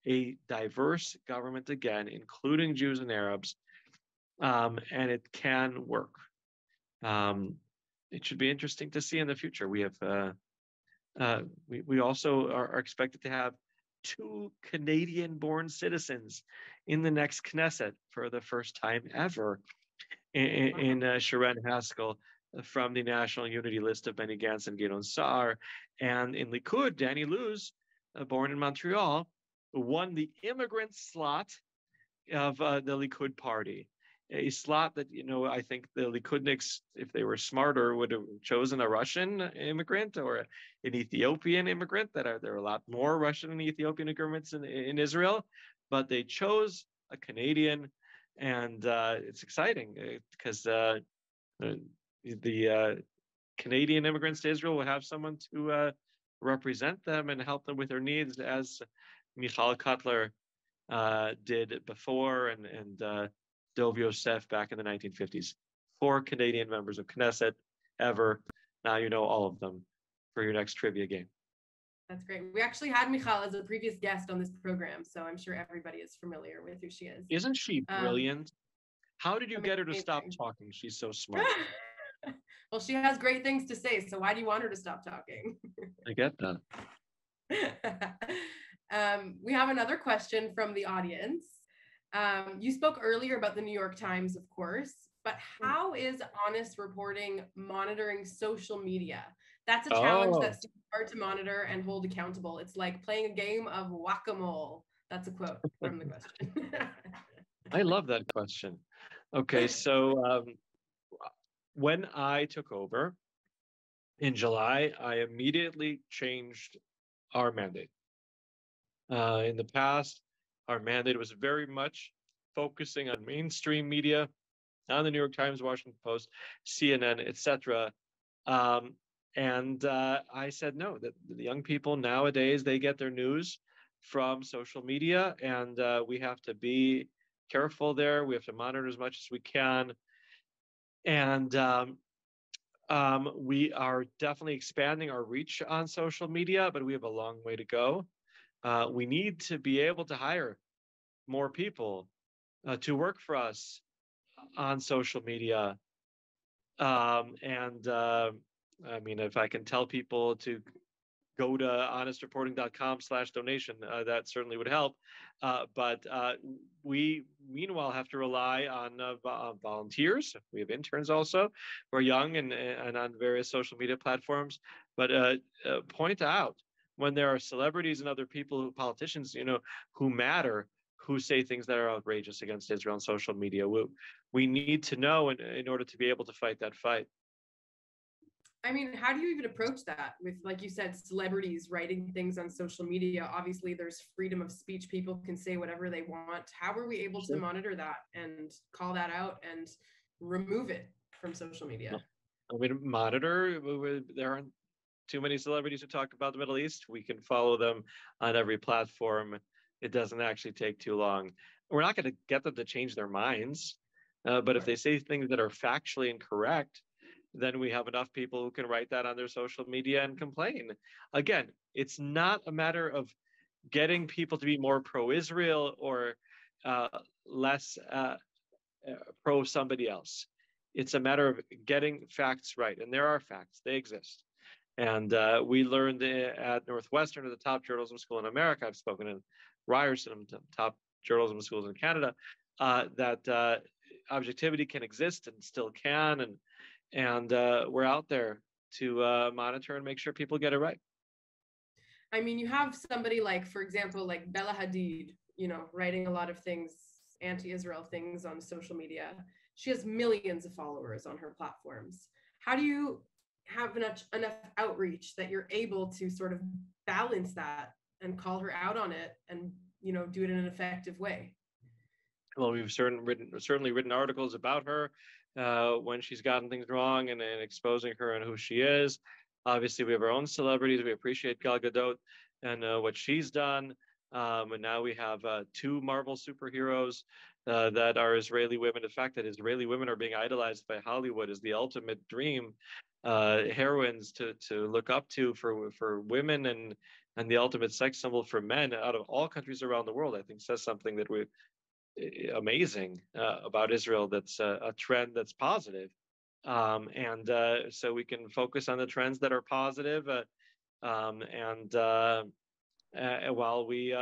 a diverse government again, including Jews and Arabs, and it can work. It should be interesting to see in the future. We have we also are expected to have 2 Canadian-born citizens in the next Knesset for the first time ever. In Sharon Haskell from the National Unity List of Benny Gantz and Gideon Saar, and in Likud, Danny Luz, born in Montreal, won the immigrant slot of the Likud party. A slot that, I think the Likudniks, if they were smarter, would have chosen a Russian immigrant or an Ethiopian immigrant. There are a lot more Russian and Ethiopian immigrants in Israel, but they chose a Canadian, and it's exciting because the Canadian immigrants to Israel will have someone to represent them and help them with their needs, as Michal Cutler did before, and Dov Yosef back in the 1950s. 4 Canadian members of Knesset ever. Now you know all of them for your next trivia game.
That's great. We actually had Michal as a previous guest on this program, so I'm sure everybody is familiar with who she is.
Isn't she brilliant? How did you get her to stop talking? She's so smart.
Well, she has great things to say, so why do you want her to stop talking?
I get that.
We have another question from the audience. You spoke earlier about the New York Times, of course, but how is honest reporting monitoring social media? That's a challenge that's hard to monitor and hold accountable. It's like playing a game of whack-a-mole. That's a quote from the question.
I love that question. Okay, so when I took over in July, I immediately changed our mandate. In the past, our mandate was very much focusing on mainstream media, on the New York Times, Washington Post, CNN, etc. And I said no, that the young people nowadays, they get their news from social media, and we have to be careful there. We have to monitor as much as we can. And we are definitely expanding our reach on social media, but we have a long way to go. We need to be able to hire more people to work for us on social media. I mean, if I can tell people to go to honestreporting.com/donation, that certainly would help. But we, meanwhile, have to rely on volunteers. We have interns also who are young and on various social media platforms. But point out when there are celebrities and other people, politicians, who matter, who say things that are outrageous against Israel on social media. We need to know in order to be able to fight that fight.
I mean, how do you even approach that with, like you said, celebrities writing things on social media? Obviously, there's freedom of speech. People can say whatever they want. How are we able to monitor that and call that out and remove it from social media?
We monitor. There aren't too many celebrities who talk about the Middle East. We can follow them on every platform. It doesn't actually take too long. We're not going to get them to change their minds. But if they say things that are factually incorrect, then we have enough people who can write that on their social media and complain. Again, it's not a matter of getting people to be more pro-Israel or less pro somebody else. It's a matter of getting facts right. And there are facts, they exist. And we learned at Northwestern, at the top journalism school in America, I've spoken in Ryerson, top journalism schools in Canada, that objectivity can exist and still can. And we're out there to monitor and make sure people get it right.
I mean, you have somebody like, for example, like Bella Hadid, writing a lot of things, anti-Israel things on social media. She has millions of followers on her platforms. How do you have enough outreach that you're able to sort of balance that and call her out on it and, do it in an effective way?
Well, we've certainly written articles about her when she's gotten things wrong and exposing her and who she is. Obviously, we have our own celebrities. We appreciate Gal Gadot and what she's done. And now we have 2 Marvel superheroes that are Israeli women. The fact that Israeli women are being idolized by Hollywood is the ultimate dream. Heroines to look up to for women and the ultimate sex symbol for men out of all countries around the world, I think says something that amazing about Israel. That's a trend that's positive. So we can focus on the trends that are positive, while we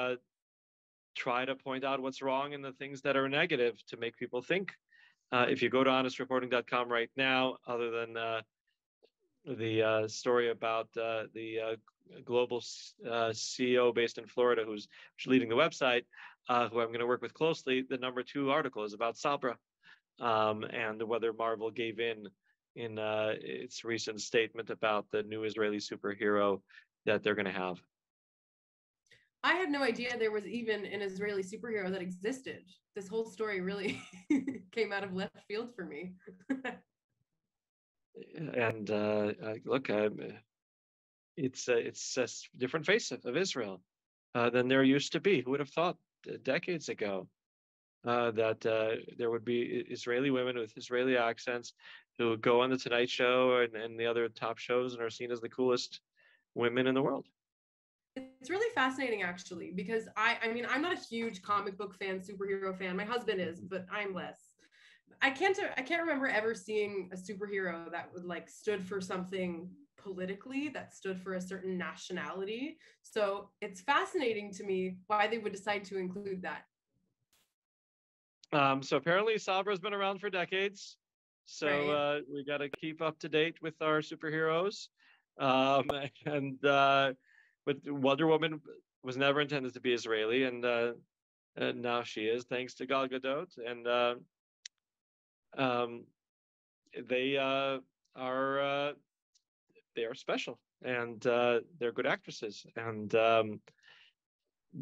try to point out what's wrong and the things that are negative to make people think. If you go to honestreporting.com right now, other than the story about the global CEO based in Florida who's leading the website, who I'm going to work with closely, the number 2 article is about Sabra, and whether Marvel gave in its recent statement about the new Israeli superhero that they're going to have.
I had no idea there was even an Israeli superhero that existed. This whole story really came out of left field for me.
And look, it's a different face of Israel than there used to be. Who would have thought decades ago that there would be Israeli women with Israeli accents who would go on the Tonight Show and the other top shows and are seen as the coolest women in the world?
It's really fascinating, actually, because I mean, I'm not a huge comic book fan, superhero fan. My husband is, but I'm less. I can't remember ever seeing a superhero that would like stood for something politically, that stood for a certain nationality. So it's fascinating to me why they would decide to include that.
So apparently Sabra's been around for decades. So right. We got to keep up to date with our superheroes. But Wonder Woman was never intended to be Israeli, and now she is, thanks to Gal Gadot. And they are special, and they're good actresses. And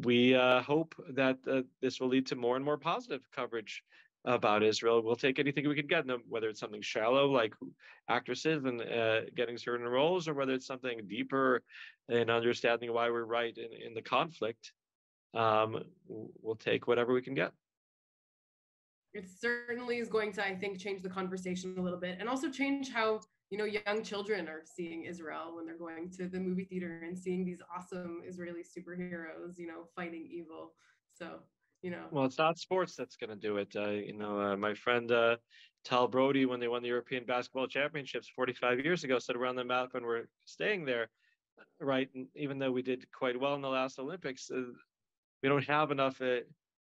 we hope that this will lead to more and more positive coverage about Israel. We'll take anything we can get, whether it's something shallow like actresses and getting certain roles, or whether it's something deeper in understanding why we're right in the conflict. We'll take whatever we can get.
It certainly is going to, I think, change the conversation a little bit, and also change how, you know, young children are seeing Israel when they're going to the movie theater and seeing these awesome Israeli superheroes, you know, fighting evil. So, you know.
Well, it's not sports that's going to do it. My friend Tal Brody, when they won the European Basketball Championships 45 years ago, said around the map when we're staying there, right? And even though we did quite well in the last Olympics, we don't have enough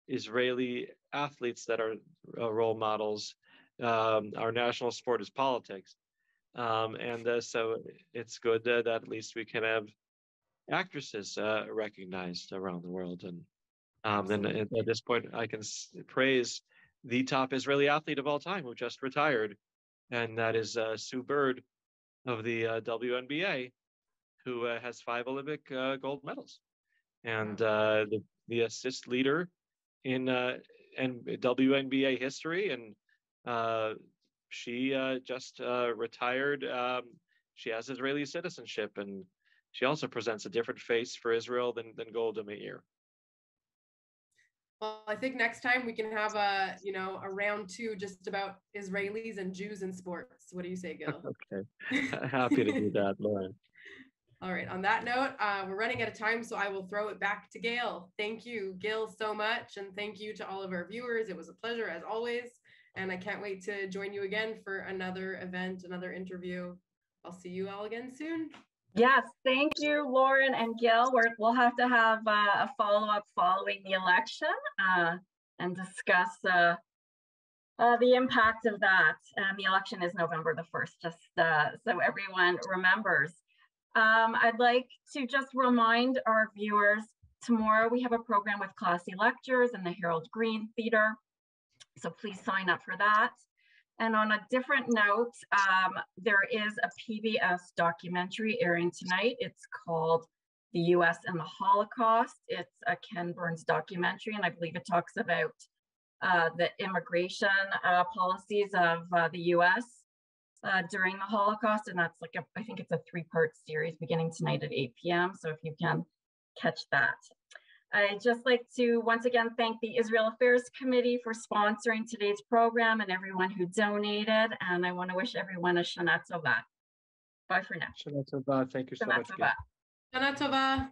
Israeli athletes that are role models. Our national sport is politics. So it's good that at least we can have actresses recognized around the world. And at this point, I can praise the top Israeli athlete of all time who just retired, and that is Sue Bird of the WNBA, who has 5 Olympic gold medals, and the assist leader in WNBA history. And she just retired. She has Israeli citizenship, and she also presents a different face for Israel than Golda Meir.
Well, I think next time we can have a round 2 just about Israelis and Jews in sports. What do you say, Gil?
Okay, happy to do that, Lauren.
All right. On that note, we're running out of time, so I will throw it back to Gail. Thank you, Gil, so much, and thank you to all of our viewers. It was a pleasure as always, and I can't wait to join you again for another event, another interview. I'll see you all again soon.
Yes, thank you, Lauren and Gil. We'll have to have a follow-up following the election and discuss the impact of that. The election is November the 1st, just so everyone remembers. I'd like to just remind our viewers, tomorrow we have a program with classy lectures in the Harold Green Theater, so please sign up for that. And on a different note, there is a PBS documentary airing tonight. It's called The U.S. and the Holocaust. It's a Ken Burns documentary, and I believe it talks about the immigration policies of the U.S. During the Holocaust. And that's like, I think it's a 3-part series beginning tonight at 8 p.m. So if you can catch that. I'd just like to once again thank the Israel Affairs Committee for sponsoring today's program and everyone who donated. And I want to wish everyone a Shana Tova. Bye for now.
Shana Tova. Thank you so much.
Shana Tova.